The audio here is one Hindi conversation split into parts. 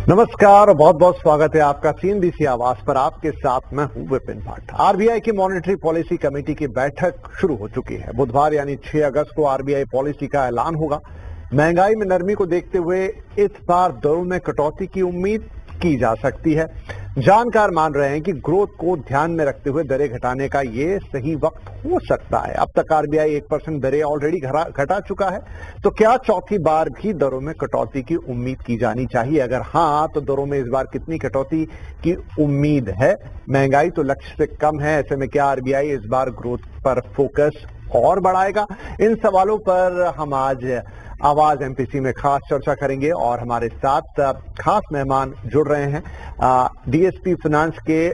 नमस्कार और बहुत बहुत स्वागत है आपका सीएनबीसी आवाज पर। आपके साथ मैं हूं विपिन भाट। आरबीआई की मॉनेटरी पॉलिसी कमेटी की बैठक शुरू हो चुकी है। बुधवार यानी 6 अगस्त को आरबीआई पॉलिसी का ऐलान होगा। महंगाई में नरमी को देखते हुए इस बार दरों में कटौती की उम्मीद की जा सकती है। जानकार मान रहे हैं कि ग्रोथ को ध्यान में रखते हुए दरें घटाने का ये सही वक्त हो सकता है। अब तक आरबीआई 1% दरें ऑलरेडी घटा चुका है, तो क्या चौथी बार भी दरों में कटौती की उम्मीद की जानी चाहिए? अगर हाँ, तो दरों में इस बार कितनी कटौती की उम्मीद है? महंगाई तो लक्ष्य से कम है, ऐसे में क्या आरबीआई इस बार ग्रोथ पर फोकस और बढ़ाएगा? इन सवालों पर हम आज आवाज एमपीसी में खास चर्चा करेंगे और हमारे साथ खास मेहमान जुड़ रहे हैं। डीएसपी फाइनेंस के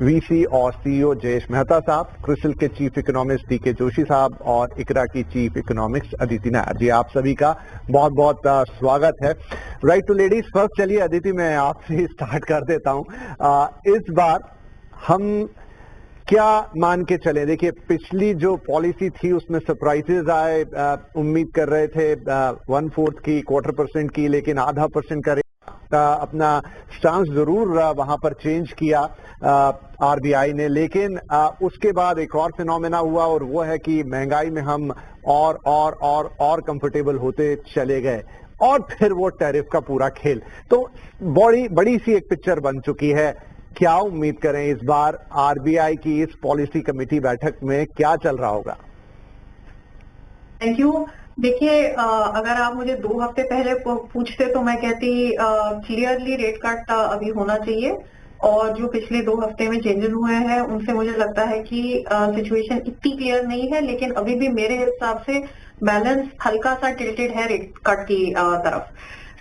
वीसी और सीईओ जयेश मेहता साहब, क्रिसिल के चीफ इकोनॉमिस्ट डीके जोशी साहब और इकरा की चीफ इकोनॉमिक्स अदिति नायर जी, आप सभी का बहुत बहुत स्वागत है। Right to ladies first. चलिए अदिति, मैं आपसे स्टार्ट कर देता हूं। इस बार हम क्या मान के चले? देखिए, पिछली जो पॉलिसी थी उसमें सरप्राइजेज आए। उम्मीद कर रहे थे 1/4 की, 1/4% की, लेकिन 0.5% का अपना स्टांस जरूर वहां पर चेंज किया आरबीआई ने। लेकिन उसके बाद एक और फिनोमेना हुआ और वो है कि महंगाई में हम और कंफर्टेबल होते चले गए और फिर वो टैरिफ का पूरा खेल। तो बड़ी सी एक पिक्चर बन चुकी है। क्या उम्मीद करें इस बार आरबीआई की इस पॉलिसी कमेटी बैठक में क्या चल रहा होगा? Thank you. देखिए, अगर आप मुझे 2 हफ्ते पहले पूछते तो मैं कहती क्लियरली रेट कट अभी होना चाहिए। और जो पिछले 2 हफ्ते में चेंजेस हुए हैं उनसे मुझे लगता है कि सिचुएशन इतनी क्लियर नहीं है, लेकिन अभी भी मेरे हिसाब से बैलेंस हल्का सा टिल्टेड है रेट कट की तरफ।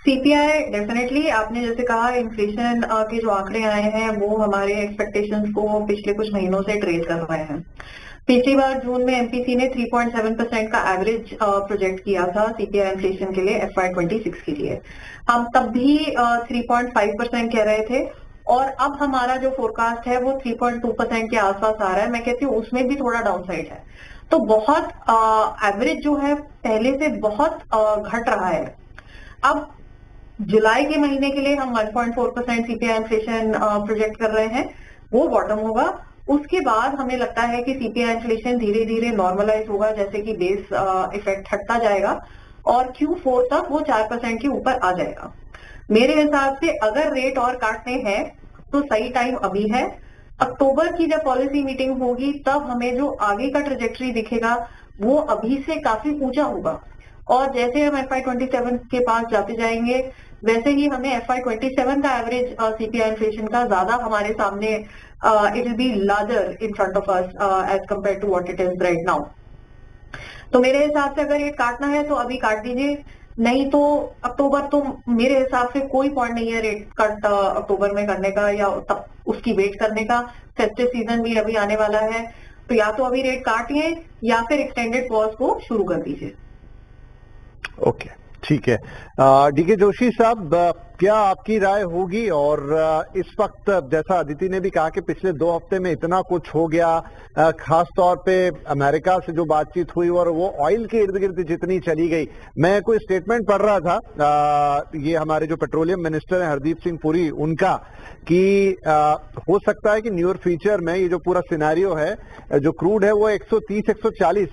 सीपीआई डेफिनेटली, आपने जैसे कहा, इन्फ्लेशन के जो आंकड़े आए हैं वो हमारे एक्सपेक्टेशंस को पिछले कुछ महीनों से ट्रेस कर रहे हैं। पिछली बार जून में एमपीसी ने 3.7% का एवरेज प्रोजेक्ट किया था सीपीआई इन्फ्लेशन के लिए FY26 के लिए। हम तब भी 3.5% कह रहे थे और अब हमारा जो फोरकास्ट है वो 3.2% के आसपास आ रहा है। मैं कहती हूँ उसमें भी थोड़ा डाउन साइड है। तो बहुत एवरेज जो है पहले से बहुत घट रहा है। अब जुलाई के महीने के लिए हम 1.4% सीपीआई इन्फ्लेशन प्रोजेक्ट कर रहे हैं, वो बॉटम होगा। उसके बाद हमें लगता है कि सीपीआई इन्फ्लेशन धीरे धीरे नॉर्मलाइज होगा, जैसे कि बेस इफेक्ट हटता जाएगा और Q4 तक वो 4% के ऊपर आ जाएगा। मेरे हिसाब से अगर रेट और काटने हैं तो सही टाइम अभी है। अक्टूबर की जब पॉलिसी मीटिंग होगी तब हमें जो आगे का ट्रेजेक्टरी दिखेगा वो अभी से काफी ऊंचा होगा। और जैसे हम FY27 के पास जाते जाएंगे वैसे ही हमें FY27 का एवरेज सीपीआई इन्फ्लेशन का ज्यादा हमारे सामने it will be larger in front of us as compared to what it is right now. तो मेरे हिसाब से अगर ये काटना है तो अभी काट दीजिए, नहीं तो अक्टूबर तो मेरे हिसाब से कोई पॉइंट नहीं है रेट कट अक्टूबर में करने का या तब उसकी वेट करने का। फेस्टिव सीजन भी अभी आने वाला है, तो या तो अभी रेट काटिए या फिर एक्सटेंडेड पॉज को शुरू कर दीजिए। ओके, ठीक है। डीके जोशी साहब, क्या आपकी राय होगी? और इस वक्त जैसा अदिति ने भी कहा कि पिछले 2 हफ्ते में इतना कुछ हो गया, खास तौर पे अमेरिका से जो बातचीत हुई और वो ऑयल के इर्द गिर्द जितनी चली गई। मैं कोई स्टेटमेंट पढ़ रहा था, ये हमारे जो पेट्रोलियम मिनिस्टर हैं हरदीप सिंह पुरी, उनका, कि हो सकता है कि न्यूयर फ्यूचर में ये जो पूरा सिनेरियो है, जो क्रूड है वो 130-140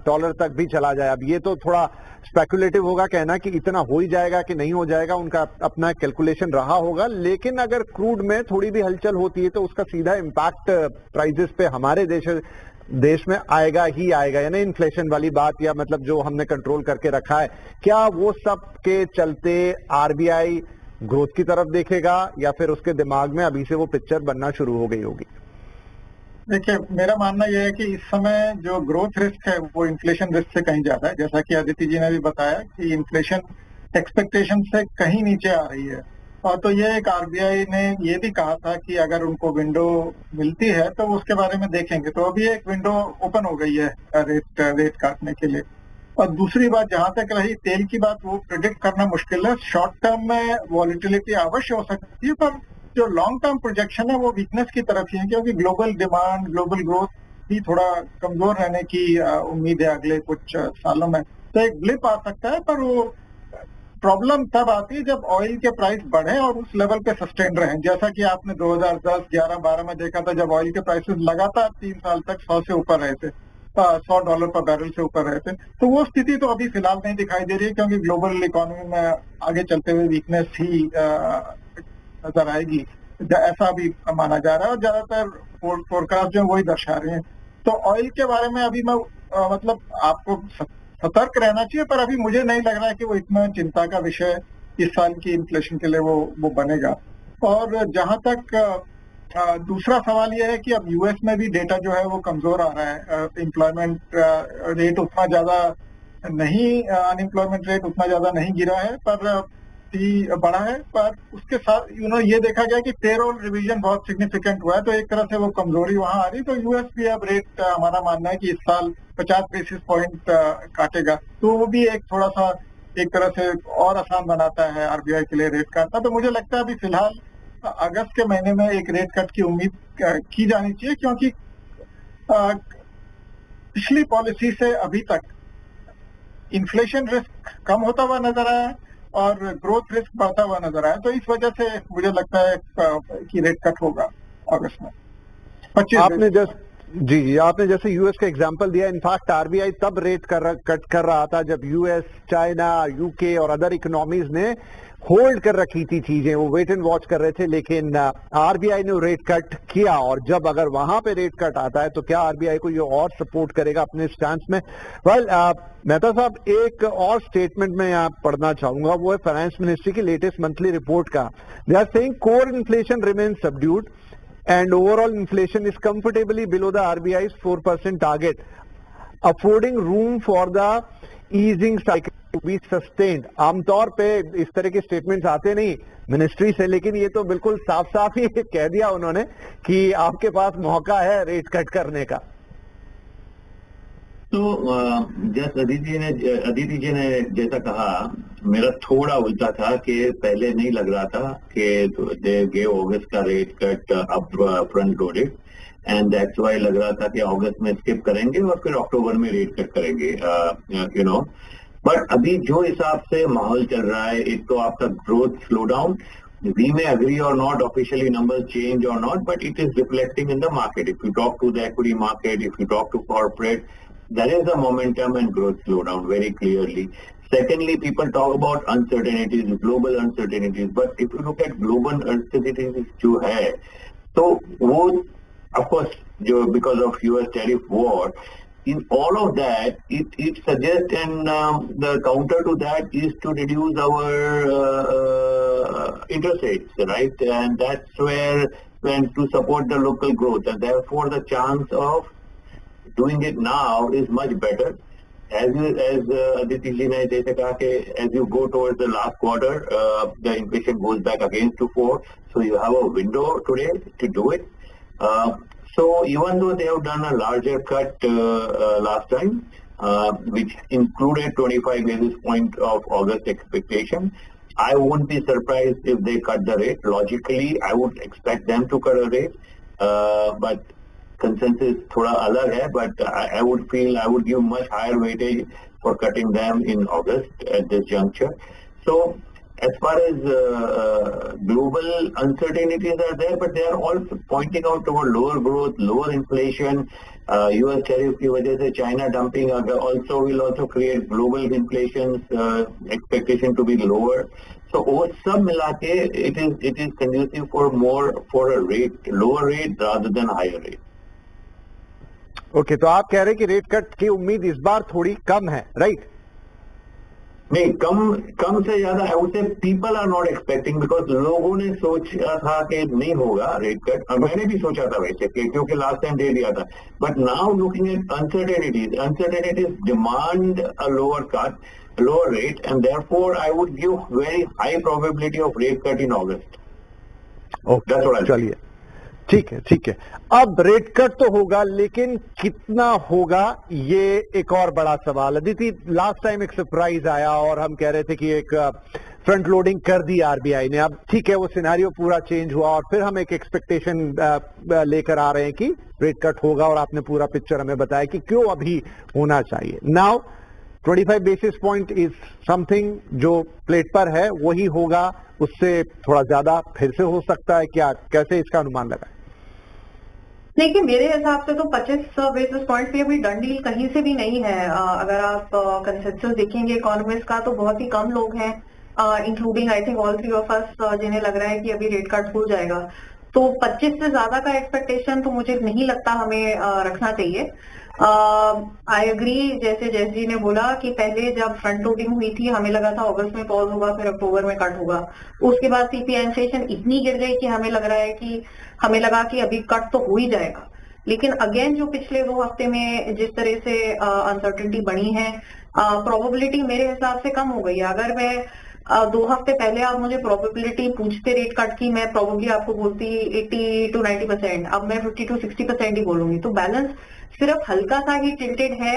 डॉलर तक भी चला जाए। अब ये तो थोड़ा स्पेकुलेटिव होगा कहना कि इतना हो ही जाएगा कि नहीं हो जाएगा, उनका अपना कैलकुलेशन रहा होगा। लेकिन अगर क्रूड में थोड़ी भी हलचल होती है तो उसका सीधा इम्पैक्ट प्राइजेस पे हमारे देश में आएगा ही आएगा। यानी इन्फ्लेशन वाली बात, या मतलब जो हमने कंट्रोल करके रखा है, क्या वो सब के चलते आरबीआई ग्रोथ की तरफ देखेगा या फिर उसके दिमाग में अभी से वो पिक्चर बनना शुरू हो गई होगी? देखिए, मेरा मानना यह है कि इस समय जो ग्रोथ रिस्क है वो इन्फ्लेशन रिस्क से कहीं ज्यादा है। जैसा कि अदिति जी ने भी बताया कि इन्फ्लेशन एक्सपेक्टेशन से कहीं नीचे आ रही है। और तो ये एक आरबीआई ने ये भी कहा था कि अगर उनको विंडो मिलती है तो उसके बारे में देखेंगे। तो अभी एक विंडो ओपन हो गई है रेट काटने के लिए। और दूसरी बात, जहां तक रही तेल की बात, वो प्रिडिक्ट करना मुश्किल है। शॉर्ट टर्म में वॉलिटिलिटी अवश्य हो सकती है, पर जो लॉन्ग टर्म प्रोजेक्शन है वो वीकनेस की तरफ ही है, क्योंकि ग्लोबल डिमांड, ग्लोबल ग्रोथ भी थोड़ा कमजोर रहने की उम्मीद है अगले कुछ सालों में। तो एक ब्लिप आ सकता है, पर वो प्रॉब्लम तब आती है जब ऑयल के प्राइस बढ़े और उस लेवल पे सस्टेन रहे, जैसा कि आपने 2010, 11, 12 में देखा था, जब ऑयल के प्राइसेस लगातार 3 साल तक 100 से ऊपर रहे थे, $100 पर बैरल से ऊपर रहे थे। तो वो स्थिति तो अभी फिलहाल नहीं दिखाई दे रही है, क्योंकि ग्लोबल इकोनॉमी में आगे चलते हुए वीकनेस ही नजर आएगी, ऐसा भी माना जा रहा है, और ज्यादातर फोरकास्ट जो है वही दर्शा रहे हैं। तो ऑयल के बारे में अभी मैं मतलब आपको सतर्क रहना चाहिए, पर अभी मुझे नहीं लग रहा है कि वो इतना चिंता का विषय इस साल की इन्फ्लेशन के लिए वो बनेगा। और जहां तक दूसरा सवाल यह है कि अब यूएस में भी डेटा जो है वो कमजोर आ रहा है, एम्प्लॉयमेंट रेट उतना ज्यादा नहीं, अनएम्प्लॉयमेंट रेट उतना ज्यादा नहीं गिरा है, पर बढ़ा है। पर उसके साथ ये देखा गया कि पेरोल रिवीजन बहुत सिग्निफिकेंट हुआ है, तो एक तरह से वो कमजोरी वहां आ रही। तो यूएस भी अब रेट, हमारा मानना है कि इस साल 50 बेसिस पॉइंट काटेगा, तो वो भी एक थोड़ा सा एक तरह से और आसान बनाता है आरबीआई के लिए रेट काटना। तो मुझे लगता है अभी फिलहाल अगस्त के महीने में एक रेट कट की उम्मीद की जानी चाहिए, क्योंकि पिछली पॉलिसी से अभी तक इन्फ्लेशन रिस्क कम होता हुआ नजर आया है और ग्रोथ रिस्क बढ़ता हुआ नजर आया। तो इस वजह से मुझे लगता है कि रेट कट होगा अगस्त में 25। आपने जैसे यूएस का एग्जांपल दिया, इनफैक्ट आरबीआई तब रेट कट कर रहा था जब यूएस, चाइना, यूके और अदर इकोनॉमीज ने होल्ड कर रखी थी चीजें, वो वेट एंड वॉच कर रहे थे, लेकिन आरबीआई ने रेट कट किया। और जब अगर वहां पे रेट कट आता है तो क्या आरबीआई को ये और सपोर्ट करेगा अपने स्टांस में? वेल, मेहता साहब, एक और स्टेटमेंट में यहाँ पढ़ना चाहूंगा, वो है फाइनेंस मिनिस्ट्री की लेटेस्ट मंथली रिपोर्ट का। They are saying core inflation remains subdued and overall inflation is comfortably below the RBI's 4% target, affording room for the easing cycle to be sustained. आमतौर पे इस तरह के स्टेटमेंट्स आते नहीं मिनिस्ट्री से, लेकिन ये तो बिल्कुल साफ साफ ही कह दिया उन्होंने कि आपके पास मौका है रेट कट करने का। तो जस्ट अदिति जी ने जैसा कहा, मेरा थोड़ा उल्टा था कि पहले नहीं लग रहा था कि दे गिव अगस्त का rate cut up front loaded, and that's why लग रहा था कि अगस्त में स्किप करेंगे और फिर अक्टूबर में रेट कट करेंगे, बट अभी जो हिसाब से माहौल चल रहा है, एक तो आपका growth slow down, we may agree or not, officially numbers change or not, but it is reflecting in the market. If you talk to the equity market, if you talk to corporate, there is a momentum and growth slowdown very clearly. Secondly, people talk about uncertainties, global uncertainties, but if you look at global uncertainties जो है, तो वो of course जो because of US tariff war, in all of that, it suggests, and the counter to that is to reduce our interest rates, right? And that's where, when to support the local growth, and therefore the chance of doing it now is much better. As Aditi ji ne jaise kaha ke as you go towards the last quarter, the inflation goes back again to 4, so you have a window today to do it. So even though they have done a larger cut last time, which included 25 basis point of August expectation, I won't be surprised if they cut the rate. Logically, I would expect them to cut a rate, but consensus थोड़ा अलग है, but I would feel I would give much higher weightage for cutting them in August at this juncture. So as far as global uncertainties are there, but they are also pointing out toward lower growth, lower inflation. US tariff की वजह से China dumping also will also create global inflation expectation to be lower. So वो सब मिला के it is conducive for a lower rate rather than higher rate. Okay, तो आप कह रहे हैं कि रेट कट की उम्मीद इस बार थोड़ी कम है, राइट? नहीं, कम से ज्यादा है उसे people are not expecting, because लोगों ने सोचा था कि नहीं होगा रेट कट, और मैंने भी सोचा था वैसे क्योंकि लास्ट टाइम दे दिया था, but now looking at uncertainties demand a lower cut, lower rate, and therefore I would give very high probability of rate cut in August. Okay, चलिए, ठीक है। अब रेट कट तो होगा, लेकिन कितना होगा ये एक और बड़ा सवाल। अदिति, लास्ट टाइम एक सरप्राइज आया और हम कह रहे थे कि एक फ्रंट लोडिंग कर दी आरबीआई ने। अब ठीक है, वो सिनेरियो पूरा चेंज हुआ और फिर हम एक एक्सपेक्टेशन लेकर आ रहे हैं कि रेट कट होगा, और आपने पूरा पिक्चर हमें बताया कि क्यों अभी होना चाहिए। Now 25 basis point is something जो प्लेट पर है वही होगा, उससे थोड़ा ज्यादा फिर से हो सकता है क्या? कैसे इसका अनुमान लगाए? देखिए, मेरे हिसाब से तो 25 बेसिस पॉइंट भी अभी डन डील कहीं से भी नहीं है। अगर आप कंसेंसस देखेंगे इकोनॉमिस्ट का, तो बहुत ही कम लोग हैं, including I think all three of us, जिन्हें लग रहा है कि अभी रेट कट हो जाएगा। तो 25 से ज्यादा का एक्सपेक्टेशन तो मुझे नहीं लगता हमें रखना चाहिए। आई एग्री, जैसे जैस जी ने बोला कि पहले जब फ्रंट लोडिंग हुई थी हमें लगा था अगस्त में पॉज होगा, फिर अक्टूबर में कट होगा। उसके बाद सीपीआई इन्फ्लेशन इतनी गिर गई कि हमें लग रहा है कि हमें लगा कि अभी कट तो हो ही जाएगा। लेकिन अगेन जो पिछले 2 हफ्ते में जिस तरह से अनसर्टेनिटी बढ़ी है, प्रोबेबिलिटी मेरे हिसाब से कम हो गई है। अगर मैं 2 हफ्ते पहले आप मुझे प्रोबेबिलिटी पूछते रेट कट की, मैं प्रोबेबली आपको बोलती 80 to 90%, अब मैं 50 to 60% ही बोलूंगी। तो बैलेंस सिर्फ हल्का सा ही टिल्टेड है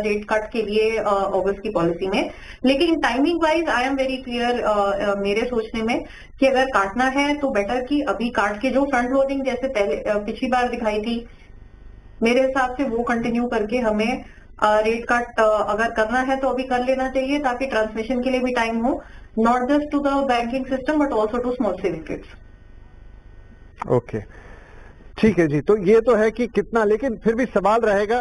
रेट कट के लिए अगस्त की पॉलिसी में। लेकिन timing wise I am very clear मेरे सोचने में कि अगर काटना है तो बेटर कि अभी काट के जो फ्रंट लोडिंग जैसे पहले पिछली बार दिखाई थी, मेरे हिसाब से वो कंटिन्यू करके हमें रेट कट अगर करना है तो अभी कर लेना चाहिए, ताकि ट्रांसमिशन के लिए भी टाइम हो, not just to the banking system but also to small saving kids. Okay, ठीक है जी। तो ये तो है कि कितना, लेकिन फिर भी सवाल रहेगा,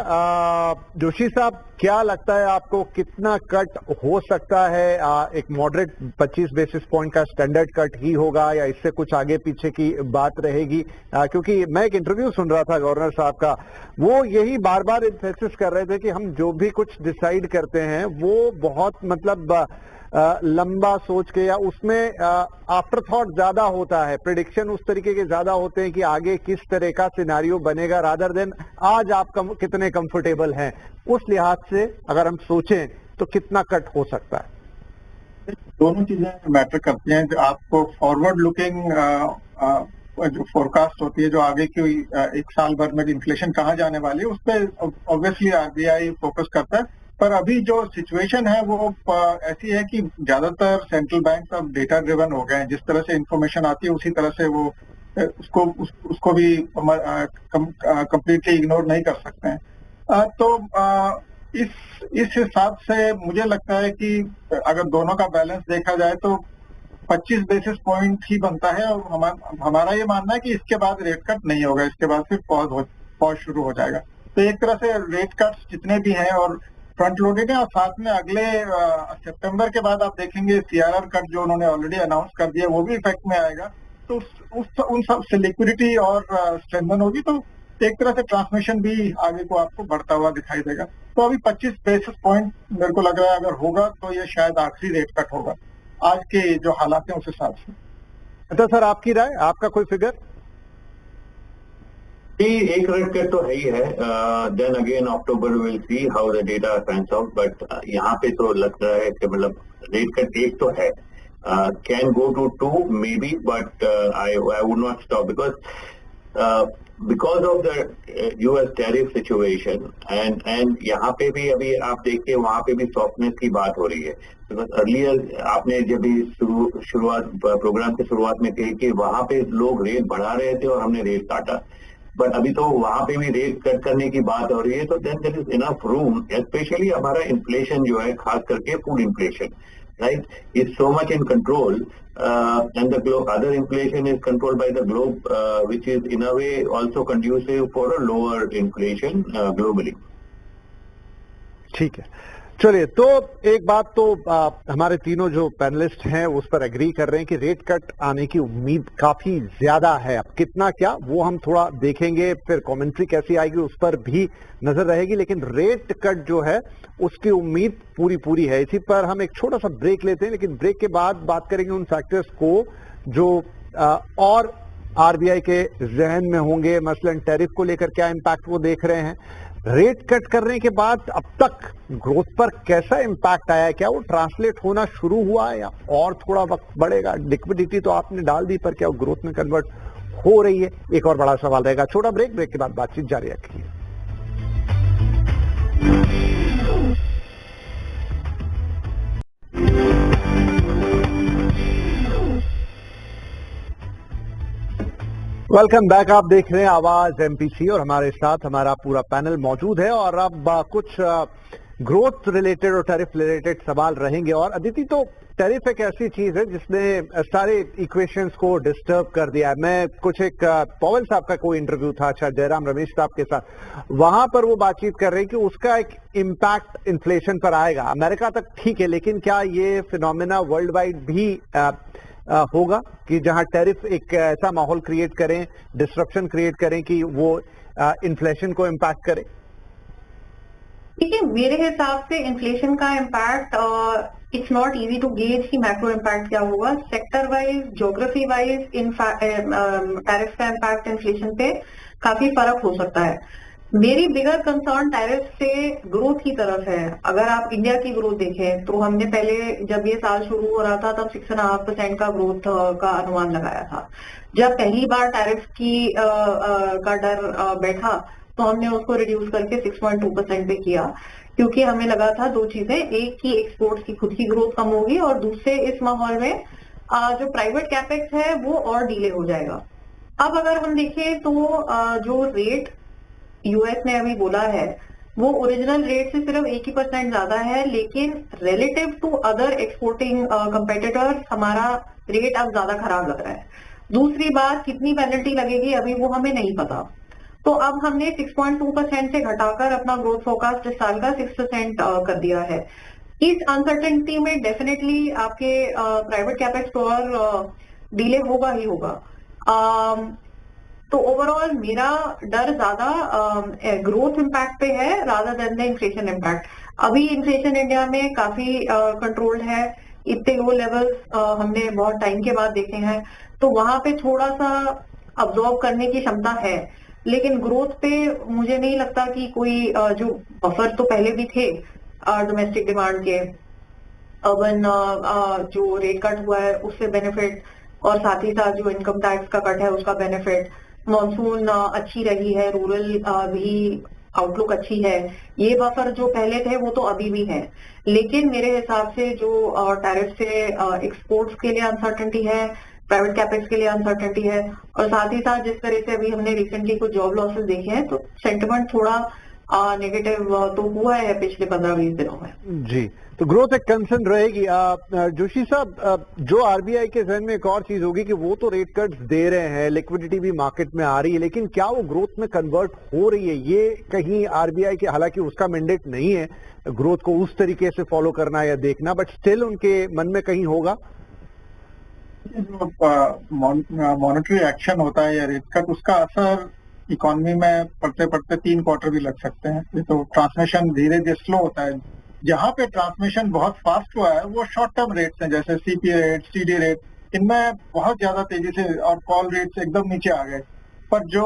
जोशी साहब क्या लगता है आपको कितना कट हो सकता है? एक मॉडरेट 25 बेसिस पॉइंट का स्टैंडर्ड कट ही होगा या इससे कुछ आगे पीछे की बात रहेगी? क्योंकि मैं एक इंटरव्यू सुन रहा था गवर्नर साहब का, वो यही बार बार इन्फेसिस कर रहे थे कि हम जो भी कुछ डिसाइड करते हैं वो बहुत मतलब लंबा सोच के, या उसमें आफ्टर थॉट ज्यादा होता है, प्रिडिक्शन उस तरीके के ज्यादा होते हैं कि आगे किस तरह का सिनारियो बनेगा, रादर देन आज आप कितने कंफर्टेबल हैं। उस लिहाज से अगर हम सोचें तो कितना कट हो सकता है? दोनों चीजें मैटर करती हैं। जो आपको फॉरवर्ड लुकिंग जो फोरकास्ट होती है, जो आगे की 1 साल भर में इन्फ्लेशन कहाँ जाने वाली है, उस पर ऑब्वियसली आरबीआई फोकस करता है। पर अभी जो सिचुएशन है वो ऐसी है कि ज्यादातर सेंट्रल बैंक अब डेटा ड्रिवन हो गए हैं। जिस तरह से इंफॉर्मेशन आती है उसी तरह से वो उसको भी कंप्लीटली इग्नोर नहीं कर सकते हैं। तो इस हिसाब से मुझे लगता है कि अगर दोनों का बैलेंस देखा जाए तो 25 बेसिस पॉइंट ही बनता है। और हमारा ये मानना है कि इसके बाद रेट कट नहीं होगा, इसके बाद फिर पॉज शुरू हो जाएगा। तो एक तरह से रेट कट्स जितने भी हैं और फ्रंट लोडेड है, और साथ में अगले सितंबर के बाद आप देखेंगे सीआरआर कट जो उन्होंने ऑलरेडी अनाउंस कर दिया वो भी इफेक्ट में आएगा। तो उन सब से लिक्विडिटी और स्ट्रेंथन होगी, तो एक तरह से ट्रांसमिशन भी आगे को आपको बढ़ता हुआ दिखाई देगा। तो अभी 25 बेसिस पॉइंट मेरे को लग रहा है अगर होगा तो ये शायद आखिरी रेट कट होगा आज के जो हालात हैं उस हिसाब से। अच्छा सर, आपकी राय, आपका कोई फिगर? एक रेट कट तो है ही है। Then again October will see how the data pans out, but यहाँ पे तो लग रहा है कि मतलब रेट कट एक तो है, can go to 2 may be, but I would not stop because of the US tariff situation and यहाँ पे भी अभी आप देखिए वहाँ पे भी सॉफ्टनेस की बात हो रही है। बिकॉज अर्लियर आपने जब भी शुरुआत प्रोग्राम की शुरुआत में कही कि वहाँ पे लोग रेट बढ़ा रहे थे और हमने रेट काटा, बट अभी तो वहां पे भी रेट कट करने की बात हो रही है। तो then there is enough room, specially हमारा इन्फ्लेशन जो है, खास करके food inflation, right, is so much in control, and the other inflation is controlled by the globe, which is in a way also conducive for a lower inflation globally. ठीक है, चलिए। तो एक बात तो हमारे तीनों जो पैनलिस्ट हैं उस पर एग्री कर रहे हैं कि रेट कट आने की उम्मीद काफी ज्यादा है। अब कितना क्या वो हम थोड़ा देखेंगे, फिर कमेंट्री कैसी आएगी उस पर भी नजर रहेगी, लेकिन रेट कट जो है उसकी उम्मीद पूरी है। इसी पर हम एक छोटा सा ब्रेक लेते हैं, लेकिन ब्रेक के बाद बात करेंगे उन फैक्टर्स को जो और आरबीआई के जहन में होंगे, मसलन टैरिफ को लेकर क्या इम्पैक्ट वो देख रहे हैं, रेट कट करने के बाद अब तक ग्रोथ पर कैसा इम्पैक्ट आया है, क्या वो ट्रांसलेट होना शुरू हुआ है या और थोड़ा वक्त बढ़ेगा? लिक्विडिटी तो आपने डाल दी, पर क्या वो ग्रोथ में कन्वर्ट हो रही है? एक और बड़ा सवाल रहेगा। छोटा ब्रेक के बाद बातचीत जारी रखिए। वेलकम बैक, आप देख रहे हैं आवाज एमपीसी और हमारे साथ हमारा पूरा पैनल मौजूद है। और अब कुछ ग्रोथ रिलेटेड और टैरिफ रिलेटेड सवाल रहेंगे। और अदिति, तो टैरिफ एक ऐसी चीज है जिसने सारे इक्वेशंस को डिस्टर्ब कर दिया है। मैं कुछ एक पवन साहब का कोई इंटरव्यू था, अच्छा जयराम रमेश साहब के साथ, वहां पर वो बातचीत कर रहे हैं कि उसका एक इम्पैक्ट इन्फ्लेशन पर आएगा। अमेरिका तक ठीक है, लेकिन क्या ये फिनोमेना वर्ल्ड वाइड भी होगा कि जहां टैरिफ एक ऐसा माहौल क्रिएट करें, डिस्ट्रप्शन क्रिएट करें कि वो इन्फ्लेशन को इम्पैक्ट करे? देखिए, मेरे हिसाब से इन्फ्लेशन का impact it's not easy to gauge कि मैक्रो इम्पैक्ट क्या होगा। Sector wise, geography wise tariff का इम्पैक्ट इन्फ्लेशन पे काफी फर्क हो सकता है। मेरी बिगर कंसर्न टैरिफ से ग्रोथ की तरफ है। अगर आप इंडिया की ग्रोथ देखें तो हमने पहले जब ये साल शुरू हो रहा था तब 6.5% का ग्रोथ का अनुमान लगाया था। जब पहली बार टैरिफ की का डर बैठा तो हमने उसको रिड्यूस करके 6.2% पे किया, क्योंकि हमें लगा था दो चीजें, एक की एक्सपोर्ट की खुद की ग्रोथ कम होगी और दूसरे इस माहौल में जो प्राइवेट कैपेक्स है वो और डीले हो जाएगा। अब अगर हम देखें तो जो रेट यूएस ने अभी बोला है वो ओरिजिनल रेट से सिर्फ 1% ज्यादा है, लेकिन relative to other exporting competitors हमारा रेट अब ज्यादा खराब लग रहा है। दूसरी बात, कितनी पेनल्टी लगेगी अभी वो हमें नहीं पता। तो अब हमने 6.2% से घटाकर अपना ग्रोथ फोरकास्ट इस साल का 6% कर दिया है। इस अनसर्टेनिटी में डेफिनेटली आपके प्राइवेट कैपेक्स तो और डिले होगा ही होगा। तो ओवरऑल मेरा डर ज्यादा ग्रोथ इम्पैक्ट पे है rather than the inflation impact. अभी इन्फ्लेशन इंडिया में काफी कंट्रोल्ड है, इतने लो लेवल्स हमने बहुत टाइम के बाद देखे हैं, तो वहां पे थोड़ा सा अब्जॉर्ब करने की क्षमता है। लेकिन ग्रोथ पे मुझे नहीं लगता कि कोई जो बफर तो पहले भी थे डोमेस्टिक डिमांड के, अर्बन जो रेट कट हुआ है उससे बेनिफिट, और साथ ही साथ जो इनकम टैक्स का कट है उसका बेनिफिट, मॉनसून अच्छी रही है, रूरल भी आउटलुक अच्छी है, ये बफर जो पहले थे वो तो अभी भी है। लेकिन मेरे हिसाब से जो टैरिफ से एक्सपोर्ट्स के लिए अनसर्टेनिटी है, प्राइवेट कैपेक्स के लिए अनसर्टेनिटी है, और साथ ही साथ जिस तरह से अभी हमने रिसेंटली कुछ जॉब लॉसेस देखे हैं, तो सेंटिमेंट थोड़ा नेगेटिव तो हुआ है पिछले 15-20 दिनों में। जी, तो ग्रोथ एक कंसर्न रहेगी। जोशी साहब, जो आरबीआई के जहन में एक और चीज होगी कि वो तो रेट कट्स दे रहे हैं, लिक्विडिटी भी मार्केट में आ रही है, लेकिन क्या वो ग्रोथ में कन्वर्ट हो रही है? ये कहीं आरबीआई के, हालांकि उसका मैंडेट नहीं है ग्रोथ को उस तरीके से फॉलो करना या देखना, बट स्टिल उनके मन में कहीं होगा। मॉनेटरी एक्शन होता है या रेट कट, उसका असर इकोनॉमी में पढ़ते पढ़ते 3 क्वार्टर भी लग सकते हैं। ये तो ट्रांसमिशन धीरे धीरे स्लो होता है। जहाँ पे ट्रांसमिशन बहुत फास्ट हुआ है वो शॉर्ट टर्म रेट्स हैं, जैसे सीपीए रेट, सीडी रेट, इनमें बहुत ज्यादा तेजी से, और कॉल रेट्स एकदम नीचे आ गए। पर जो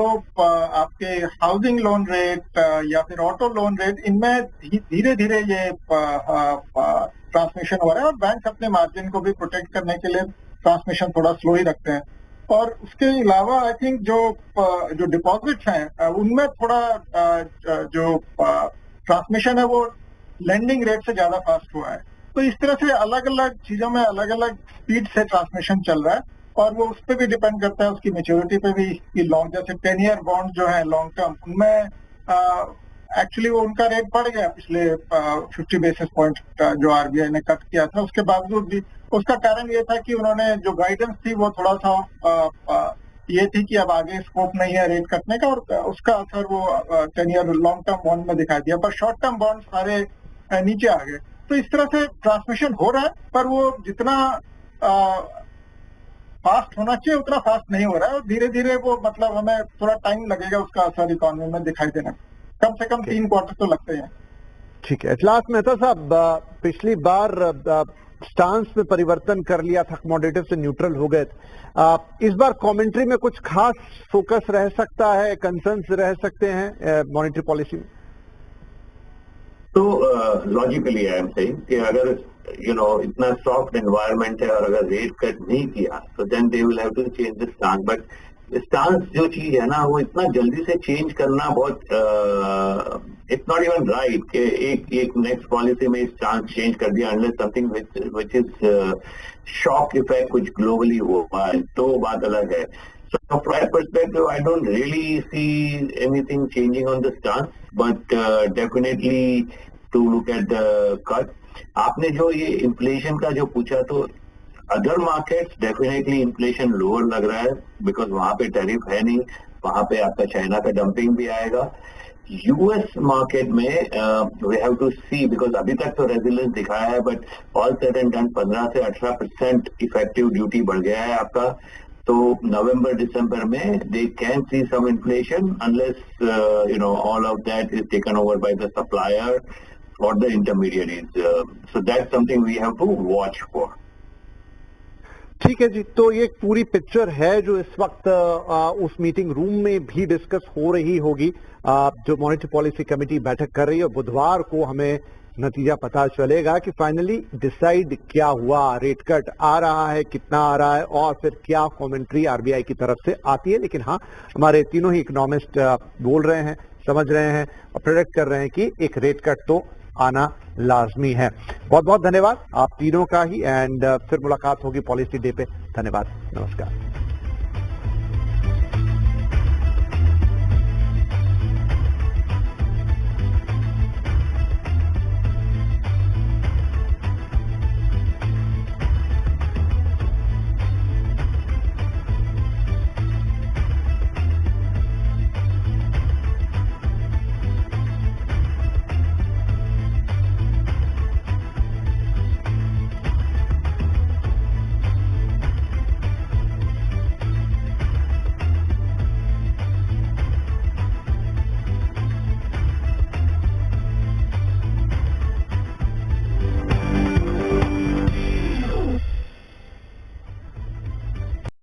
आपके हाउसिंग लोन रेट या फिर ऑटो लोन रेट, इनमें धीरे धीरे ये ट्रांसमिशन हो रहा है, और बैंक अपने मार्जिन को भी प्रोटेक्ट करने के लिए ट्रांसमिशन थोड़ा स्लो ही रखते हैं। और उसके अलावा आई थिंक जो डिपॉजिट्स हैं उनमें थोड़ा जो ट्रांसमिशन है वो लेंडिंग रेट से ज्यादा फास्ट हुआ है। तो इस तरह से अलग अलग चीजों में अलग अलग स्पीड से ट्रांसमिशन चल रहा है, और वो उस पर भी डिपेंड करता है, उसकी मैच्योरिटी पे भी कि लॉन्ग, जैसे 10 ईयर बॉन्ड जो है लॉन्ग टर्म, उनमें एक्चुअली वो उनका रेट बढ़ गया पिछले 50 बेसिस पॉइंट जो आरबीआई ने कट किया था, उसके बावजूद भी। उसका कारण ये था कि उन्होंने जो गाइडेंस थी वो थोड़ा सा ये थी कि अब आगे स्कोप नहीं है रेट कटने का, और उसका असर वो 10 ईयर लॉन्ग टर्म बॉन्ड में दिखाई दिया, पर शॉर्ट टर्म बॉन्ड सारे नीचे आ गए। तो इस तरह से ट्रांसमिशन हो रहा है, पर वो जितना फास्ट होना चाहिए उतना फास्ट नहीं हो रहा है, और धीरे धीरे वो, मतलब हमें थोड़ा टाइम लगेगा उसका असर इकोनॉमी में दिखाई देना। कम से कम 3 क्वार्टर तो लगते हैं। ठीक है, इजलास मेहता साहब, पिछली बार स्टांस में परिवर्तन कर लिया था, कमोडिटिव से न्यूट्रल हो गए। इस बार कमेंट्री में कुछ खास फोकस रह सकता है, कंसर्न्स रह सकते हैं मॉनेटरी पॉलिसी में? तो लॉजिकली आई एम सेइंग कि अगर इतना सॉफ्ट एनवायरनमेंट है और अगर रेट कट नहीं किया तो then they will have to change the stance. But stance जो चीज है ना, वो इतना जल्दी से चेंज करना बहुत इट्स नॉट इवन राइट कि एक नेक्स्ट पॉलिसी में स्टांस चेंज कर दिया, unless something which is shock effect कुछ ग्लोबली हुआ है तो बात अलग है। So from my perspective, I don't really see anything changing on the stance, but definitely to look at the cut. आपने जो ये इन्फ्लेशन का जो पूछा, तो other markets definitely inflation lower लग रहा है बिकॉज वहां पे टैरिफ है नहीं, वहां पे आपका चाइना का डंपिंग भी आएगा। यूएस मार्केट में we have to see, because अभी तक तो रेजिलेंस दिखाया है, but all said and done 15 से 18% इफेक्टिव ड्यूटी बढ़ गया है आपका। तो नवंबर दिसंबर में they can see some inflation unless all of that is taken over by the supplier और the intermediaries. So that's something we have to watch for. ठीक है जी, तो ये पूरी पिक्चर है जो इस वक्त उस मीटिंग रूम में भी डिस्कस हो रही होगी, जो मॉनेटरी पॉलिसी कमेटी बैठक कर रही है। बुधवार को हमें नतीजा पता चलेगा कि फाइनली डिसाइड क्या हुआ, रेट कट आ रहा है, कितना आ रहा है, और फिर क्या कमेंट्री आरबीआई की तरफ से आती है। लेकिन हाँ, हमारे तीनों ही इकोनॉमिस्ट बोल रहे हैं, समझ रहे हैं और प्रेडिक्ट कर रहे हैं कि एक रेट कट तो आना लाजमी है। बहुत बहुत धन्यवाद आप तीनों का ही, एंड फिर मुलाकात होगी पॉलिसी डे पे। धन्यवाद, नमस्कार।